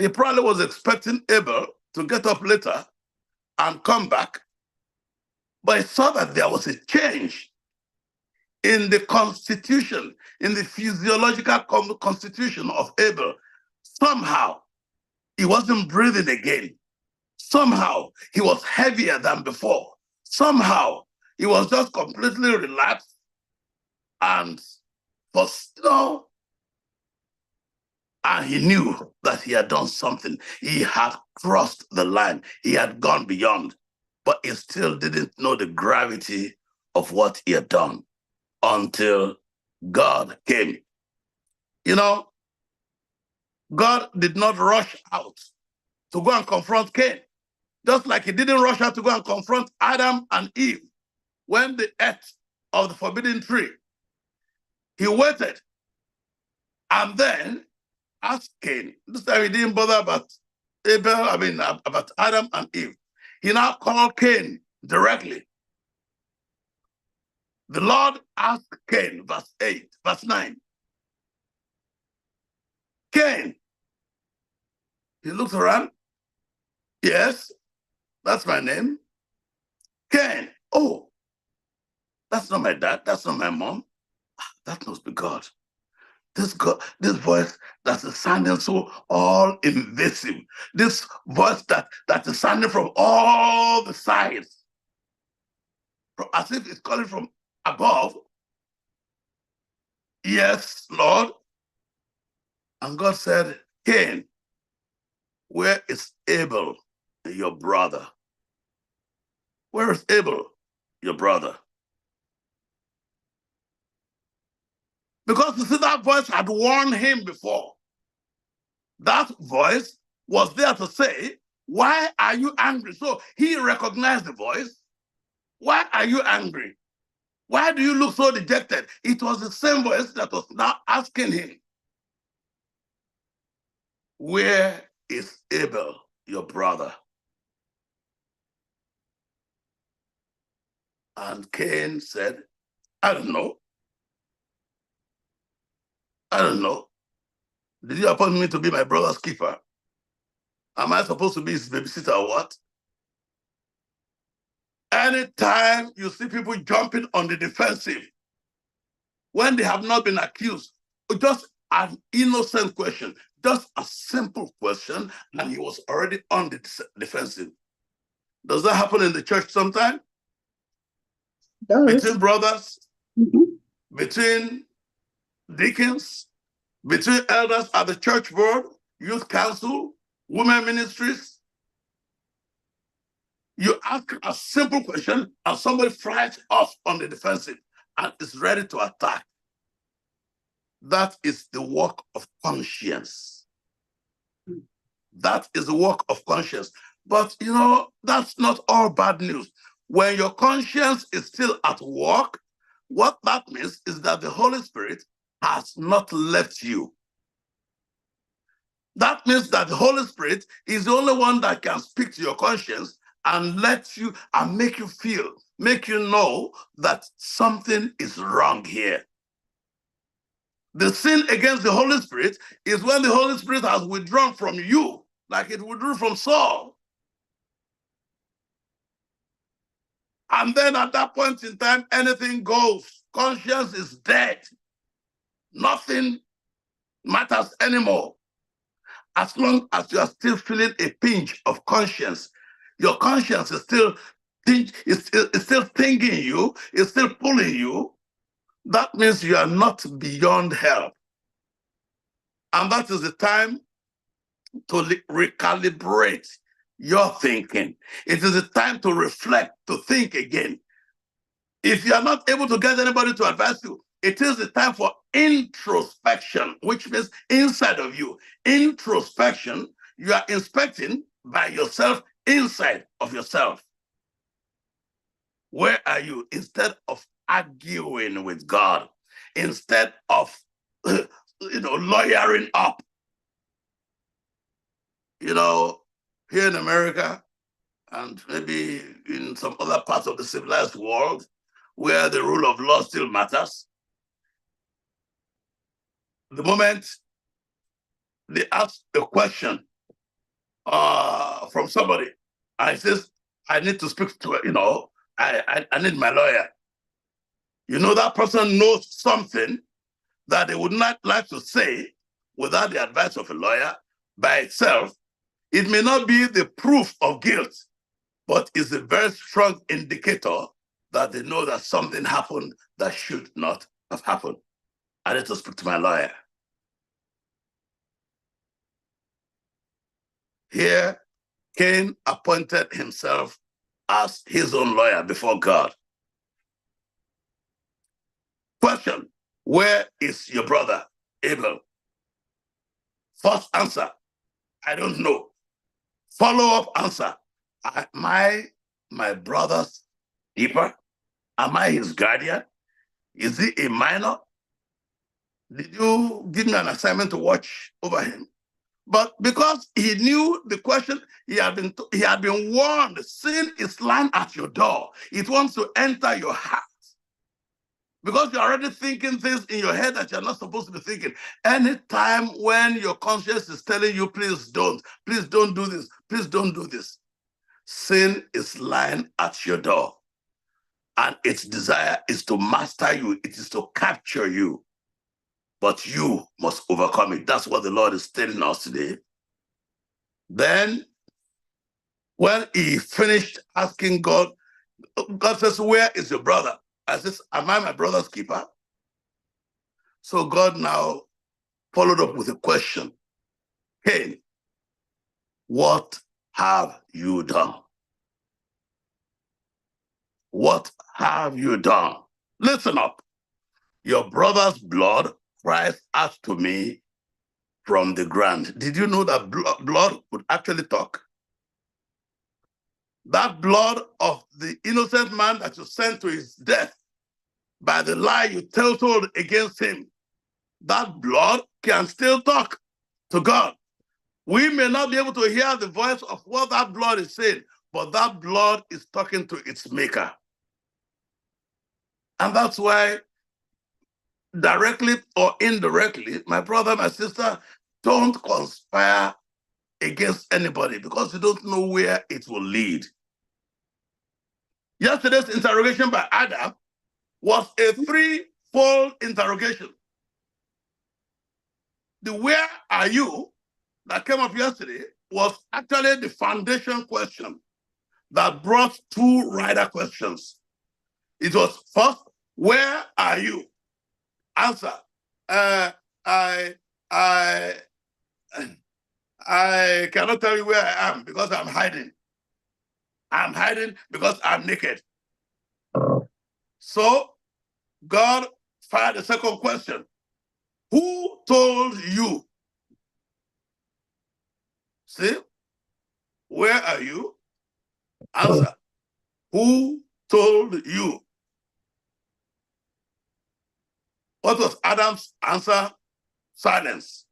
He probably was expecting Abel to get up later and come back, but he saw that there was a change in the constitution, in the physiological constitution of Abel. Somehow, he wasn't breathing again. Somehow, he was heavier than before. Somehow, he was just completely relaxed and and he knew that he had done something. He had crossed the line. He had gone beyond, but he still didn't know the gravity of what he had done until God came. You know, God did not rush out to go and confront Cain, just like he didn't rush out to go and confront Adam and Eve when they ate of the forbidden tree. He waited and then asked Cain. This time he didn't bother about about Adam and Eve. He now called Cain directly. The Lord asked Cain, verse 9. Cain. He looks around. Yes, that's my name. Cain. Oh, that's not my dad. That's not my mom. That must be God. This voice that is sounding so all invasive. This voice that is sounding from all the sides, as if it's calling from above. Yes, Lord. And God said, Cain, where is Abel, your brother? Where is Abel, your brother? Because you see, that voice had warned him before. That voice was there to say, why are you angry? So he recognized the voice. Why are you angry? Why do you look so dejected? It was the same voice that was now asking him, where is Abel, your brother? And Cain said, I don't know. I don't know. Did you appoint me to be my brother's keeper? Am I supposed to be his babysitter or what? Anytime you see people jumping on the defensive when they have not been accused, just an innocent question, just a simple question, and he was already on the defensive. Does that happen in the church sometime? Between brothers, between deacons, between elders at the church board, youth council, women ministries? You ask a simple question and somebody flies off on the defensive and is ready to attack. That is the work of conscience. That is the work of conscience. But you know, that's not all bad news. When your conscience is still at work, what that means is that the Holy Spirit has not left you. That means that the Holy Spirit is the only one that can speak to your conscience and let you and make you feel, make you know that something is wrong here. The sin against the Holy Spirit is when the Holy Spirit has withdrawn from you, like it withdrew from Saul. And then at that point in time, anything goes. Conscience is dead. Nothing matters anymore. As long as you are still feeling a pinch of conscience, your conscience is still thinking you, it's still pulling you. That means you are not beyond help. And that is the time to recalibrate your thinking. It is the time to reflect, to think again. If you are not able to get anybody to advise you, it is the time for introspection, which means inside of you. Introspection, you are inspecting by yourself, inside of yourself. Where are you? Instead of arguing with God, instead of lawyering up. You know, here in America, and maybe in some other parts of the civilized world, where the rule of law still matters, the moment they ask a question from somebody. I says, I need to speak to, I need my lawyer. You know, that person knows something that they would not like to say without the advice of a lawyer by itself. It may not be the proof of guilt, but it's a very strong indicator that they know that something happened that should not have happened. I need to speak to my lawyer. Here, Cain appointed himself as his own lawyer before God. Question, where is your brother Abel? First answer, I don't know. Follow-up answer, am I my brother's keeper? Am I his guardian? Is he a minor? Did you give me an assignment to watch over him? But because he knew the question, he had been warned, sin is lying at your door. It wants to enter your heart. Because you're already thinking things in your head that you're not supposed to be thinking. Anytime when your conscience is telling you, please don't do this, please don't do this. Sin is lying at your door. And its desire is to master you. It is to capture you. But you must overcome it. That's what the Lord is telling us today. Then, when he finished asking God, God says, where is your brother? I says, am I my brother's keeper? So God now followed up with a question. Cain, what have you done? What have you done? Listen up. Your brother's blood cries out to me from the ground. Did you know that blood would actually talk? That blood of the innocent man that you sent to his death by the lie you told against him, that blood can still talk to God. We may not be able to hear the voice of what that blood is saying, but that blood is talking to its maker. And that's why, directly or indirectly, my brother, my sister, don't conspire against anybody because you don't know where it will lead. Yesterday's interrogation by Adam was a threefold interrogation. The where are you that came up yesterday was actually the foundation question that brought two rider questions. It was first, where are you? Answer, I cannot tell you where I am because I'm hiding. I'm hiding because I'm naked. So God fired the second question. Who told you? See, where are you? Answer, who told you? What was Adam's answer? Silence.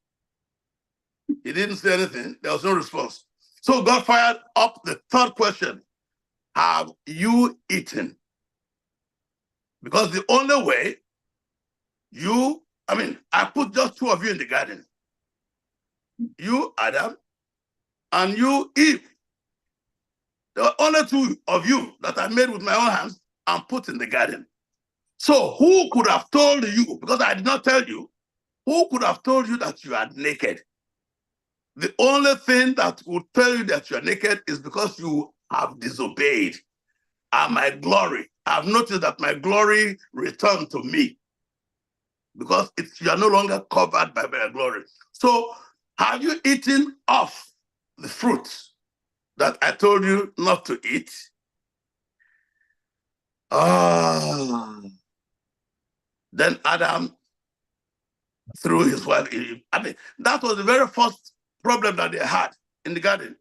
He didn't say anything. There was no response. So God fired up the third question. Have you eaten? Because the only way I put just two of you in the garden. You, Adam, and you, Eve. There were only two of you that I made with my own hands and put in the garden. So who could have told you, because I did not tell you, who could have told you that you are naked? The only thing that would tell you that you are naked is because you have disobeyed. And my glory, I've noticed that my glory returned to me because you are no longer covered by my glory. So have you eaten off the fruit that I told you not to eat? Then Adam threw his wife Eve. That was the very first problem that they had in the garden.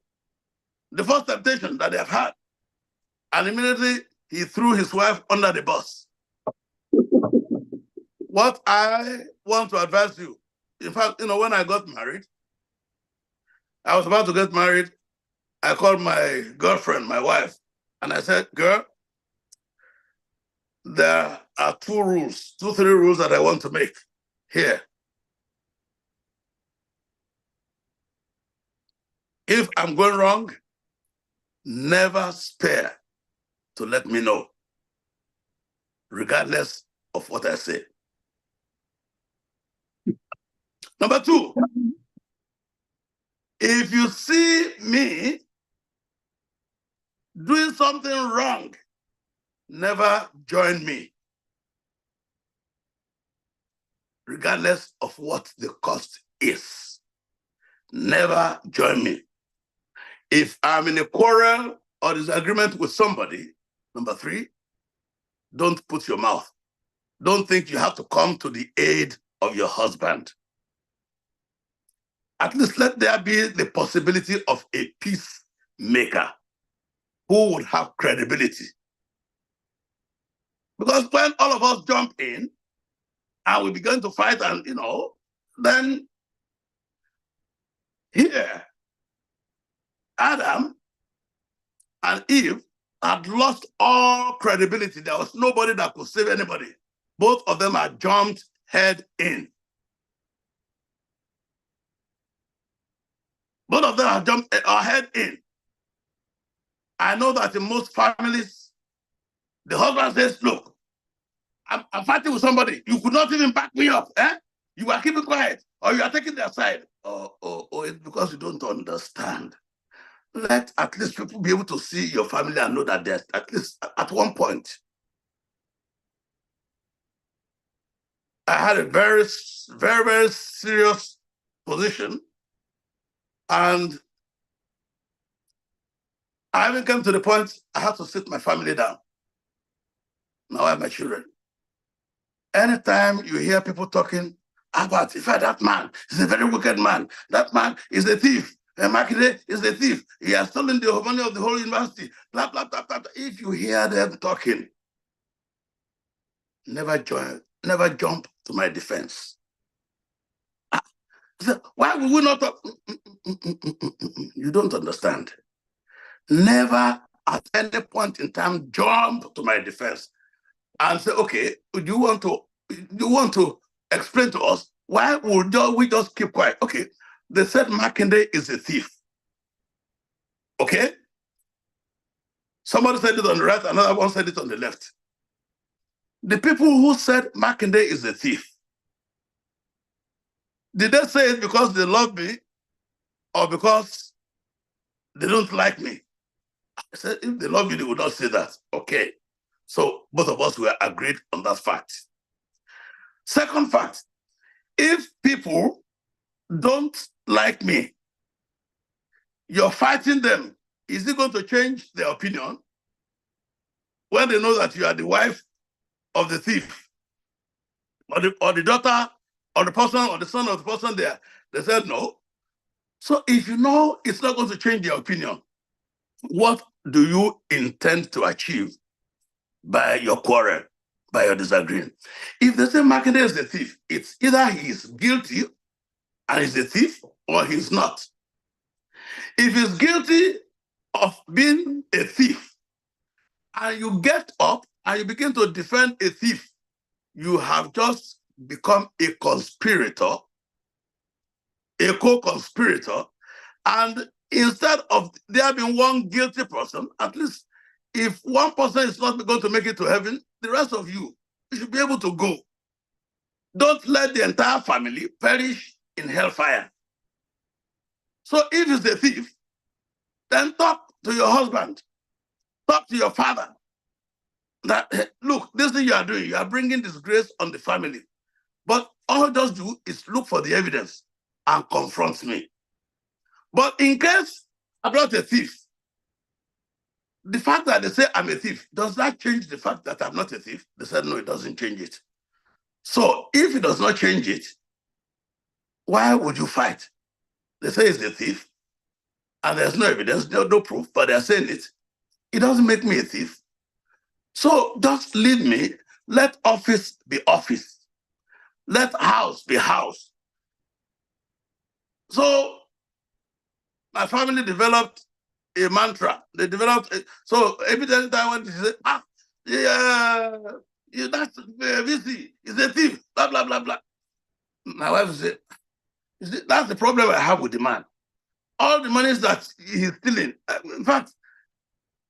The first temptation that they have had. And immediately he threw his wife under the bus. What I want to advise you, in fact, when I got married, I was about to get married, I called my girlfriend, my wife, and I said, girl, there are three rules that I want to make here. If I'm going wrong, never spare to let me know, regardless of what I say. Number two, if you see me doing something wrong, never join me, regardless of what the cost is. Never join me. If I'm in a quarrel or disagreement with somebody, number three, don't put your mouth. Don't think you have to come to the aid of your husband. At least let there be the possibility of a peacemaker who would have credibility. Because when all of us jump in and we begin to fight and, then here, Adam and Eve had lost all credibility. There was nobody that could save anybody. Both of them had jumped head in. Both of them have jumped head in. I know that in most families, the husband says, look, I'm fighting with somebody. You could not even back me up. You are keeping quiet, or you are taking their side. It's because you don't understand. Let at least people be able to see your family and know that there's at least at one point. I had a very, very, very serious position, and I even came to the point I had to sit my family down. Now I have my children. Anytime you hear people talking about, in fact, that man is a very wicked man. That man is a thief. Makinde is a thief. He has stolen the money of the whole university. Blah, blah, blah, blah. If you hear them talking, never jump to my defense. Why would we not talk? You don't understand. Never at any point in time jump to my defense and say, okay, do you want to explain to us why would we just keep quiet? Okay, they said Makinde is a thief. Okay? Somebody said it on the right, another one said it on the left. The people who said Makinde is a thief, did they say it because they love me or because they don't like me? I said, if they love you, they would not say that. Okay. So both of us were agreed on that fact. Second fact, if people don't like me, you're fighting them. Is it going to change their opinion when they know that you are the wife of the thief or the daughter or the person or the son of the person there? They said no. So if you know it's not going to change their opinion, what do you intend to achieve by your quarrel, by your disagreement? If they say Makinde is the thief, it's either he is guilty and he's a thief or he's not. If he's guilty of being a thief and you get up and you begin to defend a thief, you have just become a conspirator, a co-conspirator, and instead of there being one guilty person, at least if one person is not going to make it to heaven, the rest of you should be able to go. Don't let the entire family perish in hellfire. So if he's a thief, then talk to your husband, talk to your father, that, hey, look, this thing you are doing, you are bringing disgrace on the family. But all you just do is look for the evidence and confront me. But in case I'm not a thief, the fact that they say I'm a thief, does that change the fact that I'm not a thief? They said, no, it doesn't change it. So if it does not change it, why would you fight? They say he's a thief, and there's no evidence, no proof, but they're saying it. It doesn't make me a thief. So just leave me, let office be office, let house be house. So my family developed a mantra. They developed so every time I went to say, that's VC, he's a thief, blah, blah, blah, blah. My wife said, that's the problem I have with the man. all the monies that he's stealing. In fact,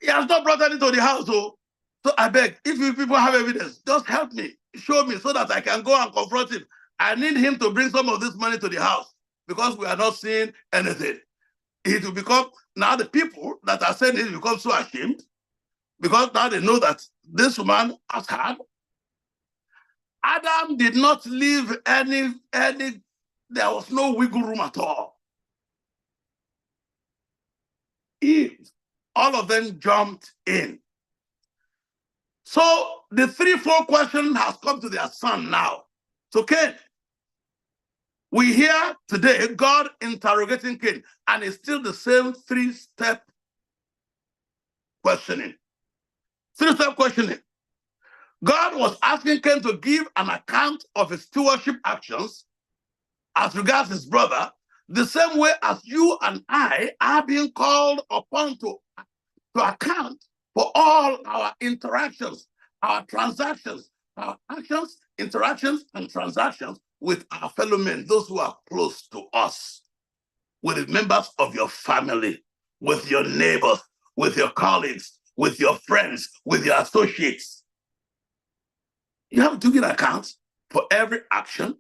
he has not brought any to the house. So I beg, if you people have evidence, just help me, show me so that I can go and confront him. I need him to bring some of this money to the house because we are not seeing anything. It will become, now the people that are saying it become so ashamed because now they know that this woman has had. Adam did not leave any, there was no wiggle room at all. Eve, all of them jumped in. So the 3-4 question has come to their son now. So Cain, we hear today God interrogating Cain, and it's still the same 3-step questioning. 3-step questioning. God was asking Cain to give an account of his stewardship actions as regards his brother, the same way as you and I are being called upon to account for all our interactions, our transactions, our actions, interactions, and transactions with our fellow men, those who are close to us, with the members of your family, with your neighbors, with your colleagues, with your friends, with your associates. You have to give an account for every action,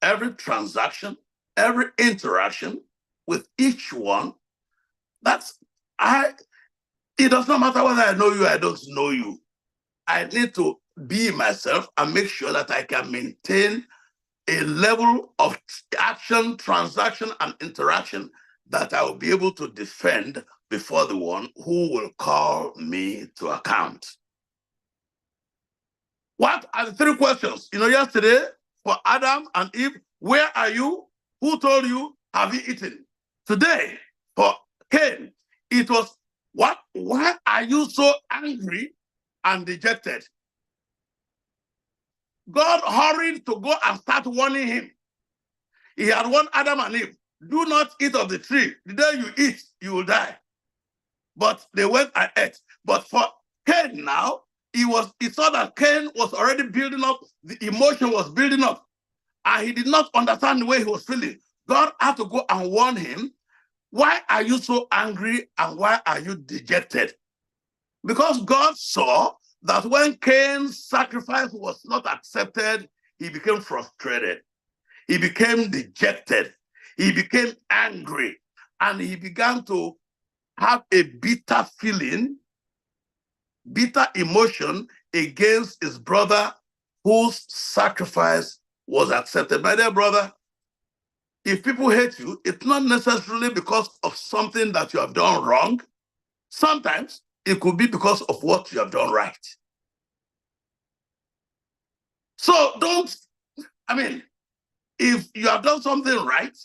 every transaction, every interaction with each one. It does not matter whether I know you or I don't know you. I need to be myself and make sure that I can maintain a level of action, transaction, and interaction that I will be able to defend before the one who will call me to account. What are the 3 questions? Yesterday for Adam and Eve, where are you? Who told you? Have you eaten? Today for Cain, it was, what? Why are you so angry and dejected? God hurried to go and start warning him. He had warned Adam and Eve, do not eat of the tree. The day you eat, you will die. But they went and ate. But for Cain now, he saw that Cain was already building up, the emotion was building up, and he did not understand the way he was feeling. God had to go and warn him, why are you so angry and why are you dejected? Because God saw that when Cain's sacrifice was not accepted, he became frustrated. He became dejected. He became angry. And he began to have a bitter feeling, bitter emotion against his brother whose sacrifice was accepted. My dear brother, if people hate you, it's not necessarily because of something that you have done wrong. Sometimes it could be because of what you have done right. So if you have done something right,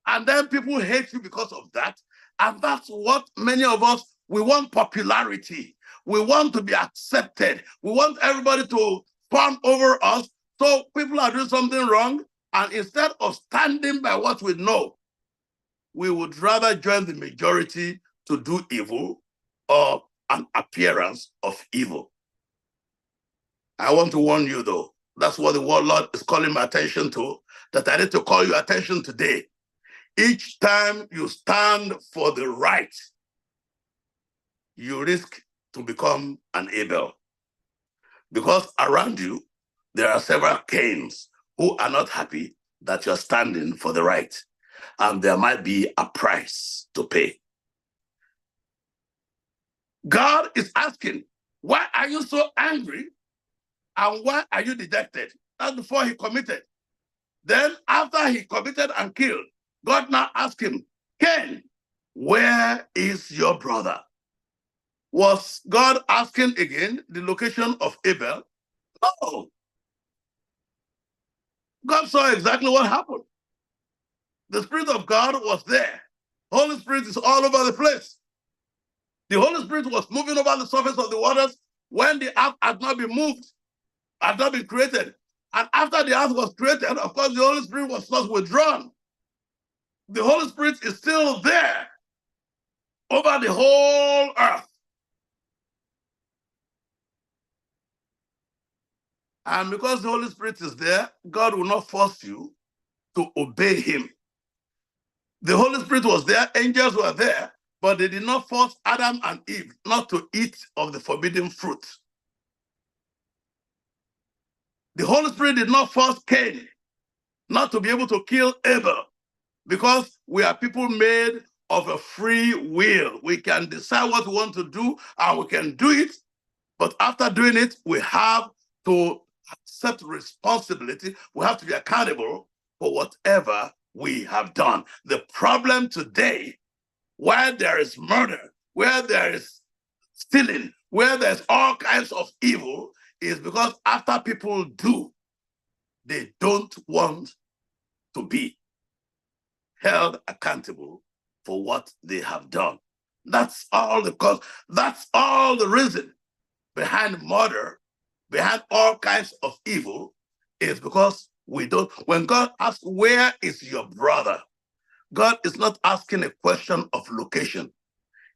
and then people hate you because of that, and that's what many of us, we want popularity. We want to be accepted. We want everybody to fawn over us. So people are doing something wrong, and instead of standing by what we know, we would rather join the majority to do evil or an appearance of evil. I want to warn you, though. That's what the Lord is calling my attention to, that I need to call your attention today. Each time you stand for the right, you risk to become an Abel. Because around you, there are several Cains who are not happy that you're standing for the right. And there might be a price to pay. God is asking, why are you so angry? And why are you dejected? That's before he committed. Then after he committed and killed, God now asked him, Cain, where is your brother? Was God asking again the location of Abel? No. God saw exactly what happened. The Spirit of God was there. Holy Spirit is all over the place. The Holy Spirit was moving over the surface of the waters when the earth had not been moved, had not been created. And after the earth was created, of course, the Holy Spirit was not withdrawn. The Holy Spirit is still there over the whole earth. And because the Holy Spirit is there, God will not force you to obey him. The Holy Spirit was there, angels were there, but they did not force Adam and Eve not to eat of the forbidden fruit. The Holy Spirit did not force Cain not to be able to kill Abel, because we are people made of a free will. We can decide what we want to do, and we can do it, but after doing it, we have to accept responsibility. We have to be accountable for whatever we have done. The problem today, where there is murder, where there is stealing, where there's all kinds of evil, is because after people do, they don't want to be held accountable for what they have done. That's all the cause. That's all the reason behind murder, behind all kinds of evil, is because we don't. When God asks, where is your brother? God is not asking a question of location.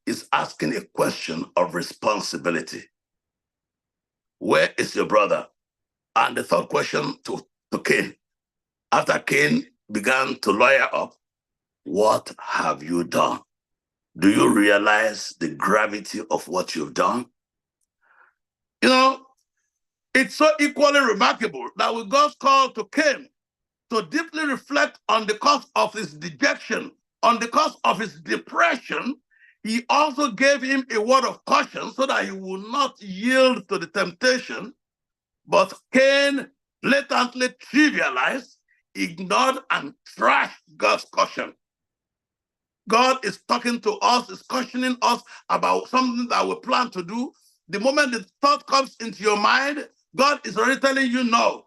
He's asking a question of responsibility. Where is your brother? And the third question to Cain, after Cain began to lawyer up, what have you done? Do you realize the gravity of what you've done? You know, it's so equally remarkable that with God's call to Cain to deeply reflect on the cause of his dejection, on the cause of his depression, he also gave him a word of caution so that he would not yield to the temptation. But Cain blatantly trivialized, ignored, and trashed God's caution. God is talking to us, is cautioning us about something that we plan to do. The moment the thought comes into your mind, God is already telling you, no,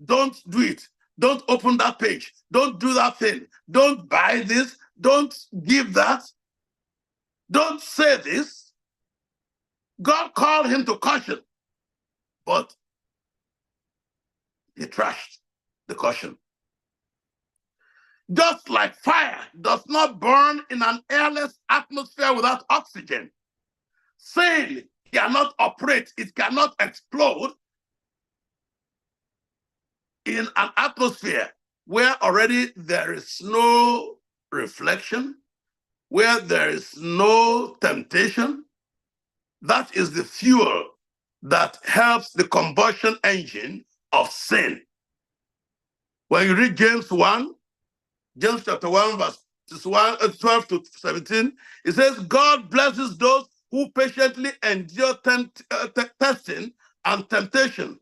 don't do it. Don't open that page. Don't do that thing. Don't buy this. Don't give that. Don't say this. God called him to caution, but he trashed the caution. Just like fire does not burn in an airless atmosphere without oxygen, sin cannot operate, it cannot explode in an atmosphere where already there is no reflection, where there is no temptation. That is the fuel that helps the combustion engine of sin. When you read James 1, James chapter 1, verse 12 to 17, it says, God blesses those who patiently endure testing and temptation,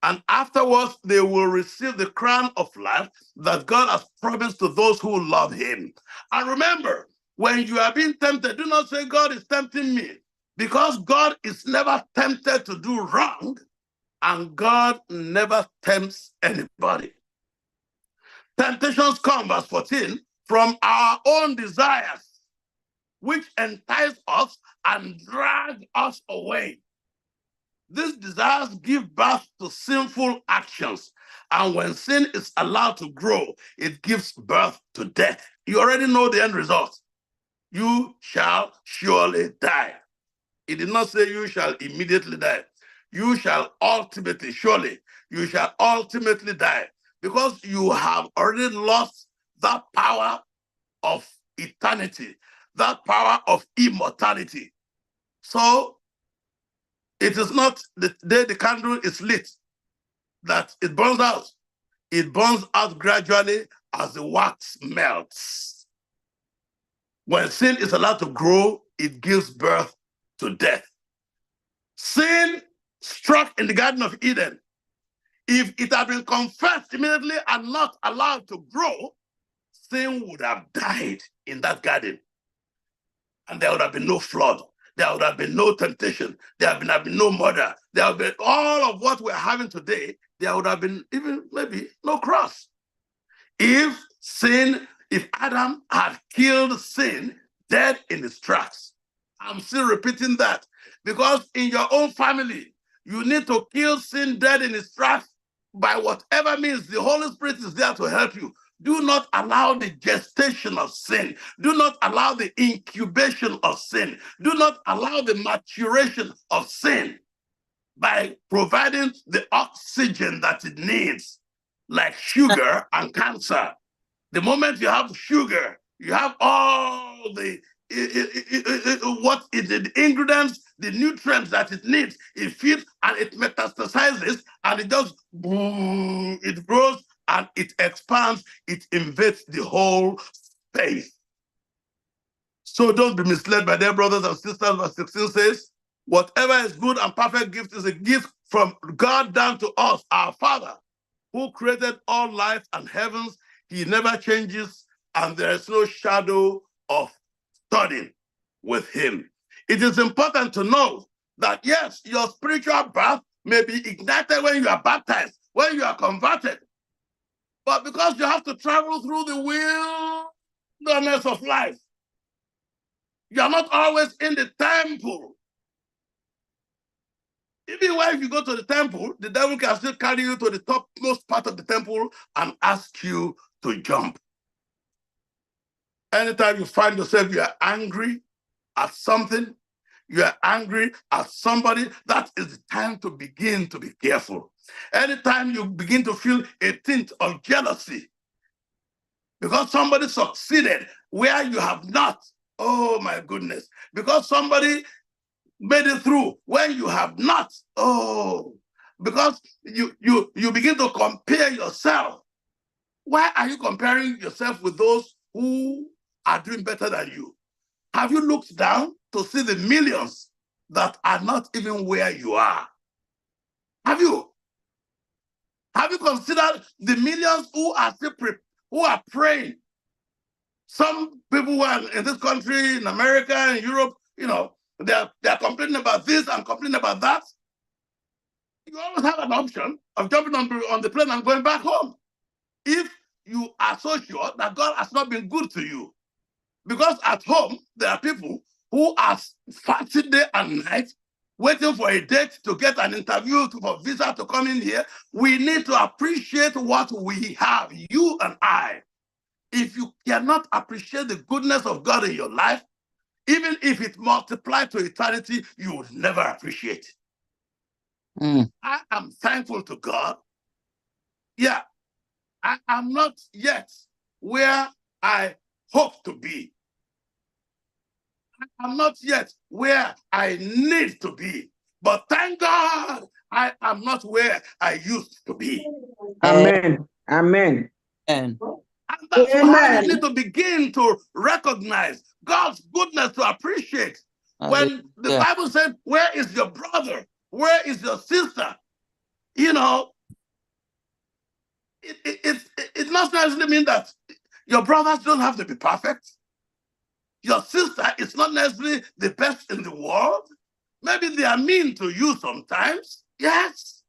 and afterwards they will receive the crown of life that God has promised to those who love him. And remember, when you are being tempted, do not say, God is tempting me, because God is never tempted to do wrong, and God never tempts anybody. Temptations come, verse 14, from our own desires, which entice us and drag us away. These desires give birth to sinful actions, and when sin is allowed to grow, it gives birth to death. You already know the end result. You shall surely die. It did not say you shall immediately die. You shall ultimately, surely, you shall ultimately die, because you have already lost that power of eternity, that power of immortality. So it is not the day the candle is lit that it burns out. It burns out gradually as the wax melts. When sin is allowed to grow, it gives birth to death. Sin struck in the Garden of Eden. If it had been confessed immediately and not allowed to grow, sin would have died in that garden. And there would have been no flood. There would have been no temptation. There would have been no murder. There would have been all of what we're having today. There would have been even maybe no cross. If Adam had killed sin dead in his tracks. I'm still repeating that, because in your own family, you need to kill sin dead in its tracks by whatever means. The Holy Spirit is there to help you. Do not allow the gestation of sin. Do not allow the incubation of sin. Do not allow the maturation of sin by providing the oxygen that it needs, like sugar and cancer. The moment you have sugar You have all the what is the ingredients, the nutrients that it needs. It feeds and it metastasizes, and it just it grows and it expands. It invades the whole space. So don't be misled by their brothers and sisters. Verse 16 says, whatever is good and perfect gift is a gift from God down to us, our Father, who created all life and heavens. He never changes, and there is no shadow of turning with him. It is important to know that, yes, your spiritual birth may be ignited when you are baptized, when you are converted. But because you have to travel through the wilderness of life, you are not always in the temple. Even when you go to the temple, the devil can still carry you to the topmost part of the temple and ask you to jump. Anytime you find yourself, you are angry at something, you are angry at somebody, that is the time to begin to be careful. Anytime you begin to feel a tint of jealousy because somebody succeeded where you have not, oh my goodness, because somebody made it through when you have not, oh, because you begin to compare yourself. Why are you comparing yourself with those who are doing better than you? Have you looked down to see the millions that are not even where you are? Have you? Have you considered the millions who are still who are praying? Some people who are in this country, in America, in Europe, you know, they're complaining about this and complaining about that. You always have an option of jumping on the plane and going back home, if you are so sure that God has not been good to you. Because at home, there are people who are fasting day and night, waiting for a date to get an interview, for visa to come in here. We need to appreciate what we have, you and I. If you cannot appreciate the goodness of God in your life, even if it multiplied to eternity, you would never appreciate it. I am thankful to God. Yeah, I am not yet where I hope to be. I'm not yet where I need to be. But thank God, I am not where I used to be. Amen. Amen. And that's how you need to begin to recognize God's goodness, to appreciate. When the Bible said, where is your brother? Where is your sister? You know, it not necessarily mean that your brothers don't have to be perfect. Your sister is not necessarily the best in the world. Maybe they are mean to you sometimes. Yes.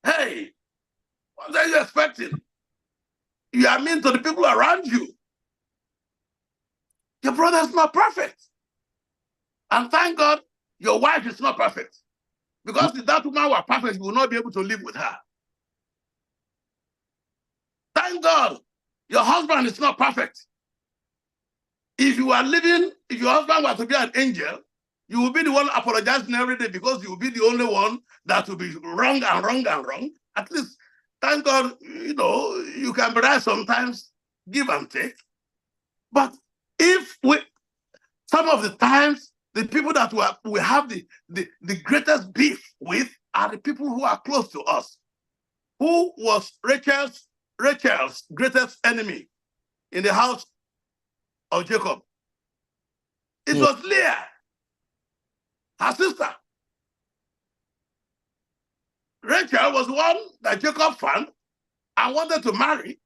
Hey, what are you expecting? You are mean to the people around you. Your brother is not perfect. And thank God, your wife is not perfect. Because if that woman were perfect, you will not be able to live with her. Thank God, your husband is not perfect. If you are living, if your husband were to be an angel, you will be the one apologizing every day because you will be the only one that will be wrong and wrong and wrong. At least, thank God, you know, you can be right sometimes, give and take. But if some of the times, the people that we have the greatest beef with are the people who are close to us. Who was Rachel's greatest enemy in the house of Jacob? It was Leah, her sister. Rachel was one that Jacob found and wanted to marry.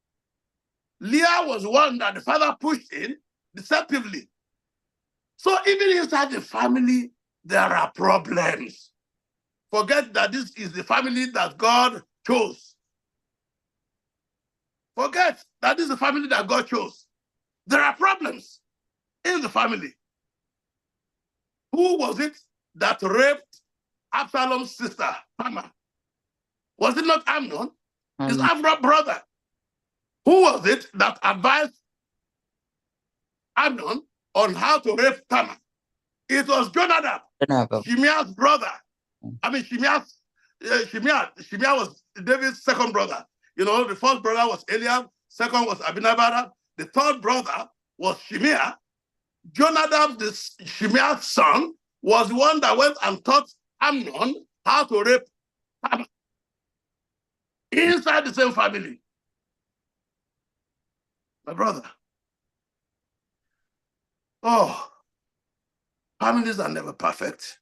Leah was one that the father pushed in deceptively. So even inside the family, there are problems. Forget that this is the family that God chose. Forget that this is the family that God chose. There are problems in the family. Who was it that raped Absalom's sister, Tamar? Was it not Amnon? His Amnon brother. Who was it that advised Amnon on how to rape Tamar? It was Jonadab, Shimeah's brother. I mean, Shimeah was David's second brother. You know, the first brother was Eliab, second was Abinadab, the third brother was Shimea. Jonadab, Shimea's son, was the one that went and taught Amnon how to rape Tamar inside the same family. My brother. Oh, families are never perfect.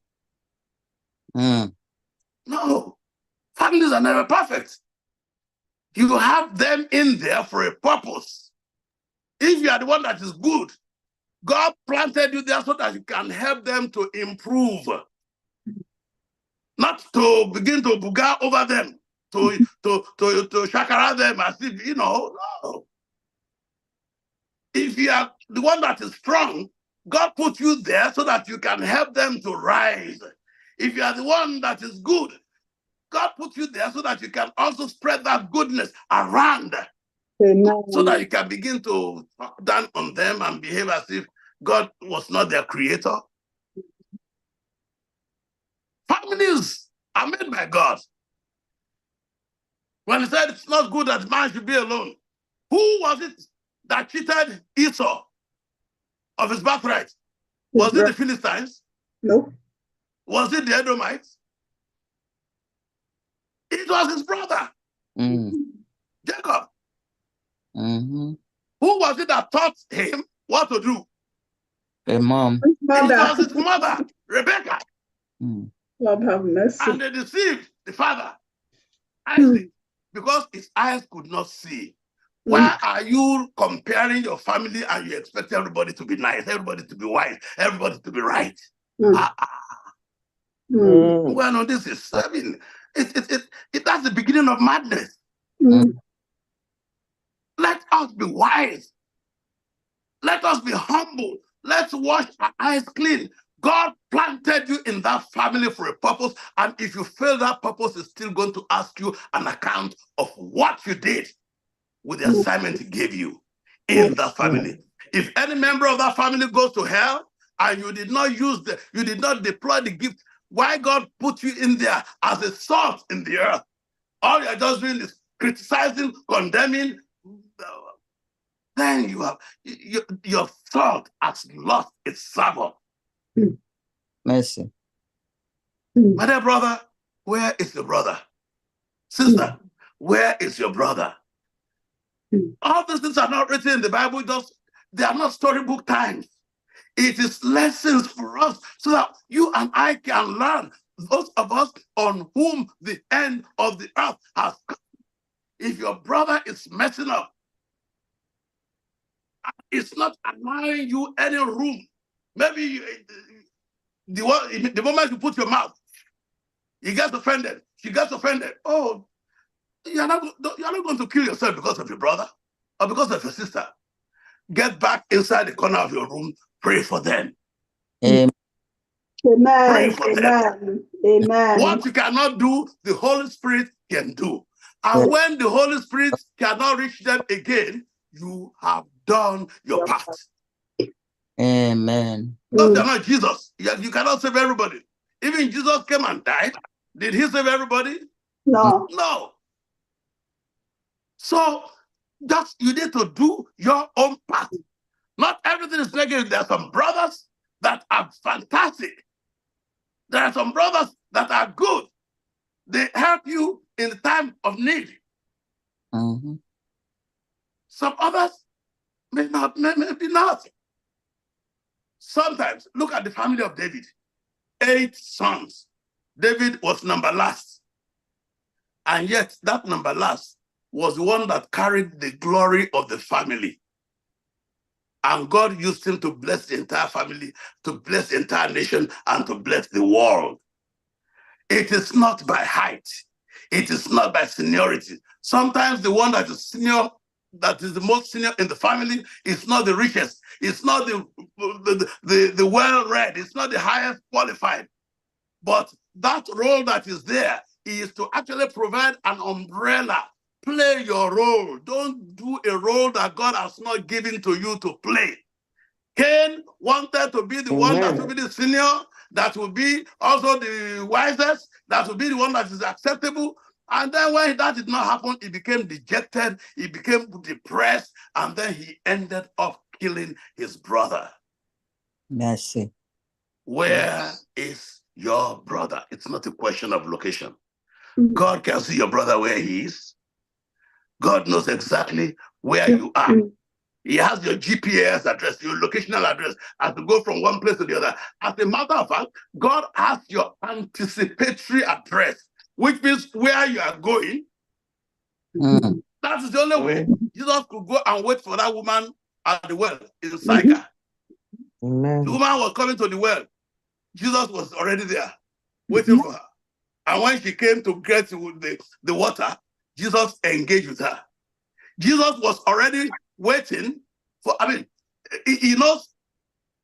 No, families are never perfect. You have them in there for a purpose. If you are the one that is good, God planted you there so that you can help them to improve, not to begin to buga over them, to shakara them as if, no. If you are the one that is strong, God put you there so that you can help them to rise. If you are the one that is good, God put you there so that you can also spread that goodness around. Amen. So that you can begin to talk down on them and behave as if God was not their creator. Families are made by God. When he said it's not good that man should be alone, who was it that cheated Esau of his birthright? Was it the Philistines? No. Was it the Edomites? It was his brother, Jacob. Who was it that taught him what to do? A mom. It was his mother, Rebecca. Lord have mercy. And they deceived the father, Isaac, because his eyes could not see. Why are you comparing your family and you expect everybody to be nice, everybody to be wise, everybody to be right? Well, no, this is, I mean, that's the beginning of madness. Let us be wise. Let us be humble. Let's wash our eyes clean. God planted you in that family for a purpose, and if you fail that purpose, He's still going to ask you an account of what you did with the assignment He gave you in that family. If any member of that family goes to hell and you did not you did not deploy the gift, why God put you in there as a salt in the earth? All you're just doing is criticizing, condemning. Then your salt has lost its savor. Mercy. My dear brother, where is your brother? Sister, where is your brother? All these things are not written in the Bible, they are not storybook times. It is lessons for us so that you and I can learn, those of us on whom the end of the earth has come. If your brother is messing up, it's not allowing you any room. Maybe the moment you put your mouth, he gets offended, she gets offended. Oh, you're not going to kill yourself because of your brother or because of your sister. Get back inside the corner of your room, pray for them. Amen. Pray for them. Amen. What you cannot do, the Holy Spirit can do. And when the Holy Spirit cannot reach them again, you have done your part. Amen. Because they're not Jesus. You cannot save everybody. Even Jesus came and died. Did he save everybody? No. No. So you need to do your own part. Not everything is negative. There are some brothers that are fantastic. There are some brothers that are good. They help you in the time of need. Some others maybe not. Sometimes, look at the family of David. 8 sons. David was number last. And yet, that number last was the one that carried the glory of the family. And God used him to bless the entire family, to bless the entire nation, and to bless the world. It is not by height. It is not by seniority. Sometimes the one that is senior, that is the most senior in the family, is not the richest. It's not the well-read. It's not the highest qualified. But that role that is there is to actually provide an umbrella. Play your role. Don't do a role that God has not given to you to play. Cain wanted to be the one that will be the senior, that will be also the wisest, that will be the one that is acceptable. And then when that did not happen, he became dejected, he became depressed, and then he ended up killing his brother. Mercy. Where is your brother? It's not a question of location. God can see your brother where he is. God knows exactly where you are. He has your GPS address, your locational address, as to go from one place to the other. As a matter of fact, God has your anticipatory address, which means where you are going. That is the only way Jesus could go and wait for that woman at the well in Sychar. Amen. The woman was coming to the well. Jesus was already there, waiting for her. And when she came to get the water, Jesus engaged with her. Jesus was already waiting for, he knows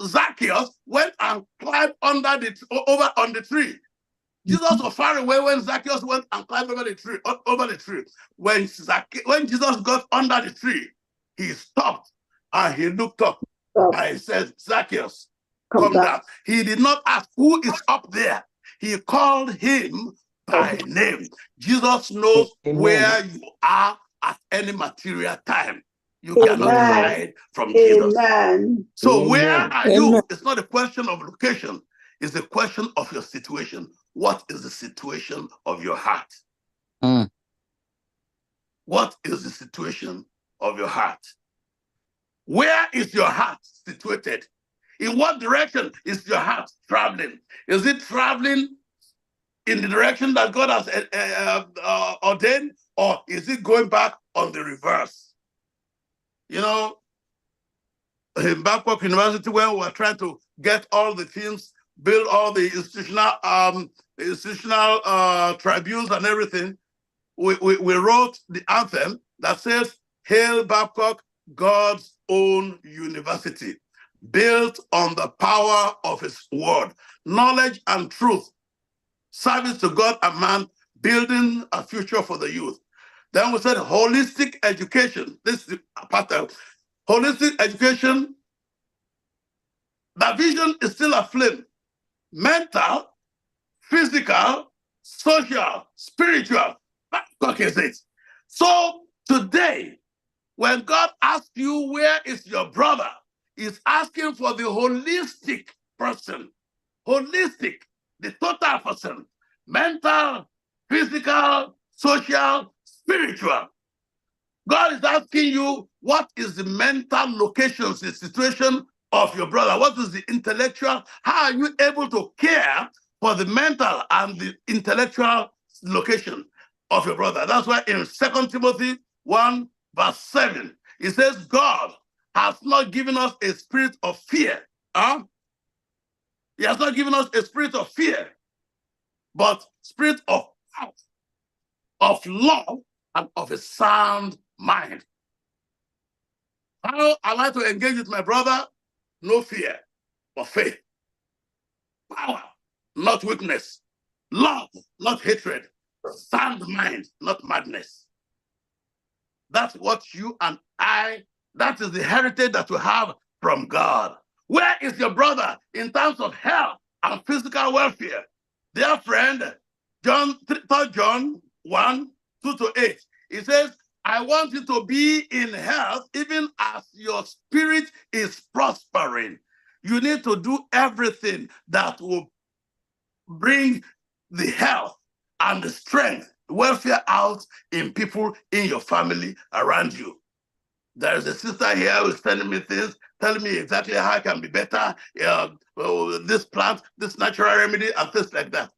Zacchaeus went and climbed over on the tree. Jesus was far away when Zacchaeus went and climbed over the tree. When Jesus got under the tree, he stopped and he looked up and he said, Zacchaeus, come down. He did not ask who is up there. He called him by name. Jesus knows where you are at any material time. You cannot hide from Jesus. So where are you? It's not a question of location. It's a question of your situation. What is the situation of your heart? What is the situation of your heart? Where is your heart situated? In what direction is your heart traveling? Is it traveling in the direction that God has ordained, or is it going back on the reverse? You know, in Babcock University, when we were trying to get all the teams, build all the institutional tribunes and everything, we wrote the anthem that says, Hail Babcock, God's own university, built on the power of his word, knowledge and truth, service to God and man, building a future for the youth. Then we said holistic education. This is part of holistic education. The vision is still aflame. Mental, physical, social, spiritual. What is it? So today, when God asks you, where is your brother? He's asking for the holistic person. Holistic, the total person. Mental, physical, social, spiritual. God is asking you, what is the mental locations, the situation of your brother? What is the intellectual? How are you able to care for the mental and the intellectual location of your brother? That's why in 2 Timothy 1, verse 7, it says, God has not given us a spirit of fear. He has not given us a spirit of fear, but spirit of power, of love, and of a sound mind. How am I to engage with my brother? No fear, but faith. Power, not weakness. Love, not hatred. Sound mind, not madness. That's what you and I, that is the heritage that we have from God. Where is your brother in terms of health and physical welfare? Dear friend, 3 John 1, 2-8, it says, I want you to be in health even as your spirit is prospering. You need to do everything that will bring the health and the strength, welfare out in people in your family around you. There is a sister here who's telling me things, telling me exactly how I can be better, this plant, this natural remedy, and things like that.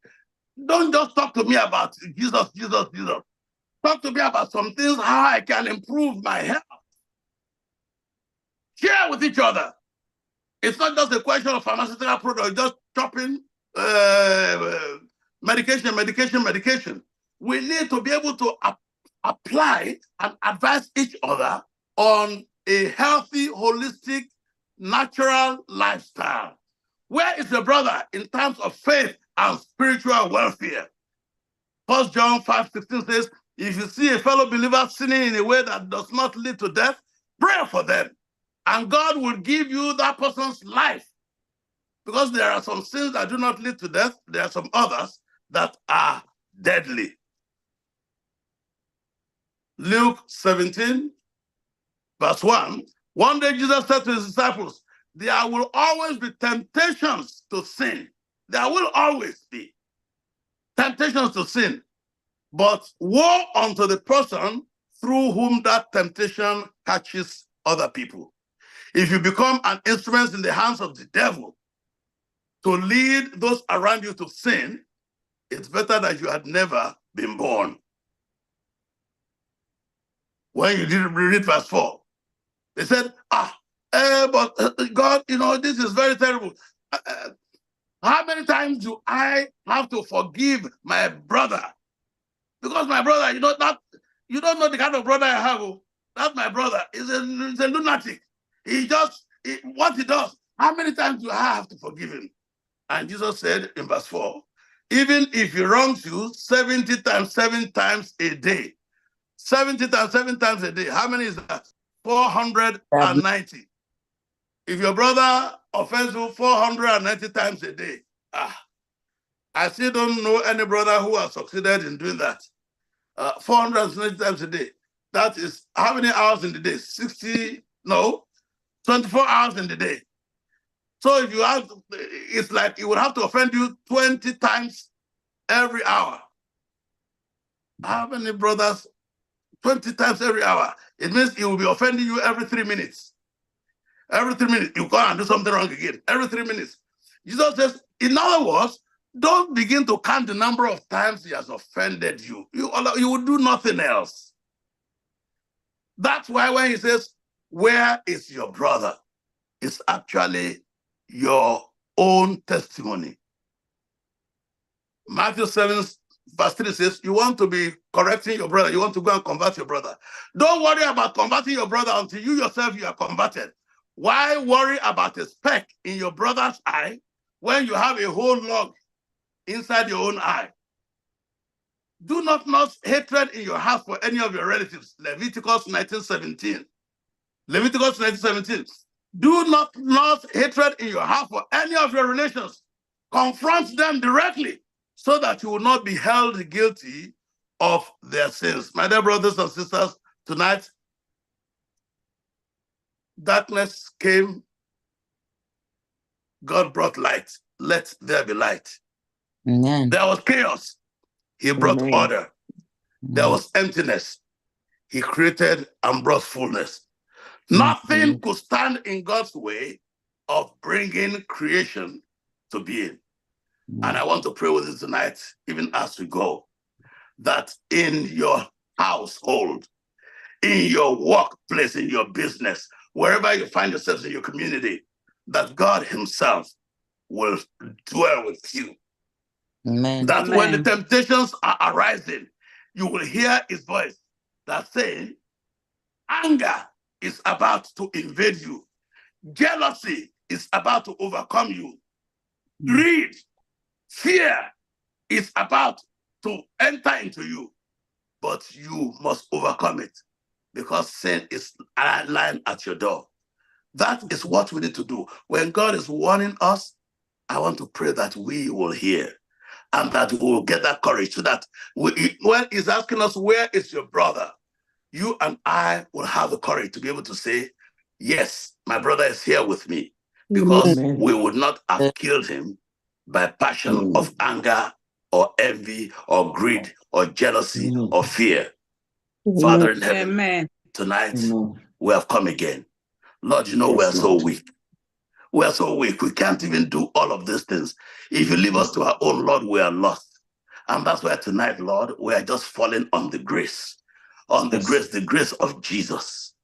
Don't just talk to me about Jesus, Jesus, Jesus. Talk to me about some things, how I can improve my health. Share with each other. It's not just a question of pharmaceutical product, just chopping medication. We need to be able to apply and advise each other on a healthy, holistic, natural lifestyle. Where is your brother in terms of faith and spiritual welfare? 1 John 5:16 says, if you see a fellow believer sinning in a way that does not lead to death, pray for them. And God will give you that person's life. Because there are some sins that do not lead to death. There are some others that are deadly. Luke 17, verse 1, One day Jesus said to his disciples, there will always be temptations to sin. There will always be temptations to sin. But woe unto the person through whom that temptation catches other people. If you become an instrument in the hands of the devil to lead those around you to sin, it's better that you had never been born. When you did read verse 4, they said, but God, this is very terrible. How many times do I have to forgive my brother? Because my brother, you don't know the kind of brother I have. That's my brother. He's a lunatic. What he does, how many times do I have to forgive him? And Jesus said in verse 4, even if he wrongs you 70 times, 7 times a day, 70 times, 7 times a day, how many is that? 490. If your brother offends you 490 times a day, I still don't know any brother who has succeeded in doing that. 490 times a day. That is how many hours in the day? 24 hours in the day. So if you have, it's like he would have to offend you 20 times every hour. How many brothers? 20 times every hour. It means he will be offending you every 3 minutes. Every 3 minutes, you go and do something wrong again. Every 3 minutes. Jesus says, in other words, don't begin to count the number of times he has offended you. You will do nothing else. That's why when he says, where is your brother? It's actually your own testimony. Matthew 7, verse 3 says, you want to be correcting your brother. You want to go and convert your brother. Don't worry about converting your brother until you yourself you are converted. Why worry about a speck in your brother's eye when you have a whole log inside your own eye? Do not nurse hatred in your heart for any of your relatives. Leviticus 19:17. Leviticus 19:17. Do not nurse hatred in your heart for any of your relations. Confront them directly so that you will not be held guilty of their sins. My dear brothers and sisters, tonight, darkness came, God brought light. Let there be light. Amen. There was chaos. He brought Amen. order. There was emptiness. He created and brought fullness. Nothing could stand in God's way of bringing creation to being. And I want to pray with you tonight, even as we go, that in your household, in your workplace, in your business, wherever you find yourselves in your community, that God himself will dwell with you. Amen. That Amen. when the temptations are arising, you will hear his voice that saying, anger is about to invade you. Jealousy is about to overcome you. Greed, fear is about to enter into you. But you must overcome it because sin is lying at your door. That is what we need to do. When God is warning us, I want to pray that we will hear and that we will get that courage so that when he's asking us, where is your brother? You and I will have the courage to be able to say, yes, my brother is here with me, because Amen. we would not have killed him by passion of anger or envy or greed or jealousy or fear. Father in heaven, Amen. tonight we have come again. Lord, you know Yes, we're so Lord. weak. We're so weak. We can't even do all of these things. If you leave us to our own, Lord, we are lost. And that's why tonight, Lord, we are just falling on the grace. On the grace of Jesus.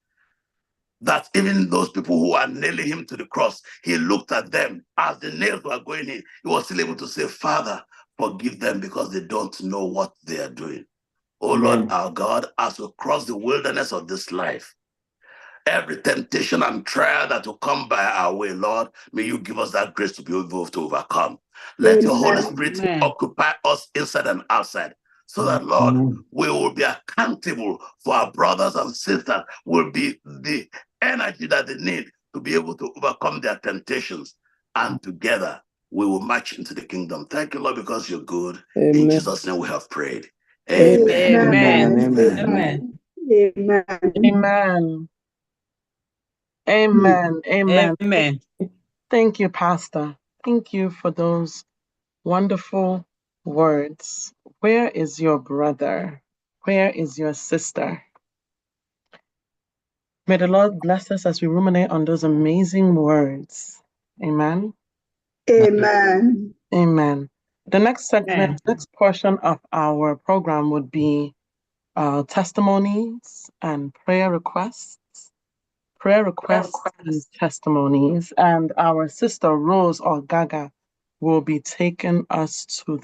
That even those people who are nailing him to the cross, he looked at them as the nails were going in. He was still able to say, Father, forgive them because they don't know what they are doing. Oh Lord, our God, as we cross the wilderness of this life, every temptation and trial that will come by our way, Lord, may you give us that grace to be able to overcome. Let your Holy Spirit occupy us inside and outside, so that, Lord, we will be accountable for our brothers and sisters, will be the energy that they need to be able to overcome their temptations. And together, we will march into the kingdom. Thank you, Lord, because you're good. Amen. In Jesus' name we have prayed. Amen. Amen. Amen. Amen. Amen. Amen. Amen. Amen. Thank you, Pastor. Thank you for those wonderful words. Where is your brother? Where is your sister? May the Lord bless us as we ruminate on those amazing words. Amen. Amen. Amen. The next segment, next portion of our program would be testimonies and prayer requests. Prayer requests and testimonies. And our sister Rose or Gaga will be taking us to the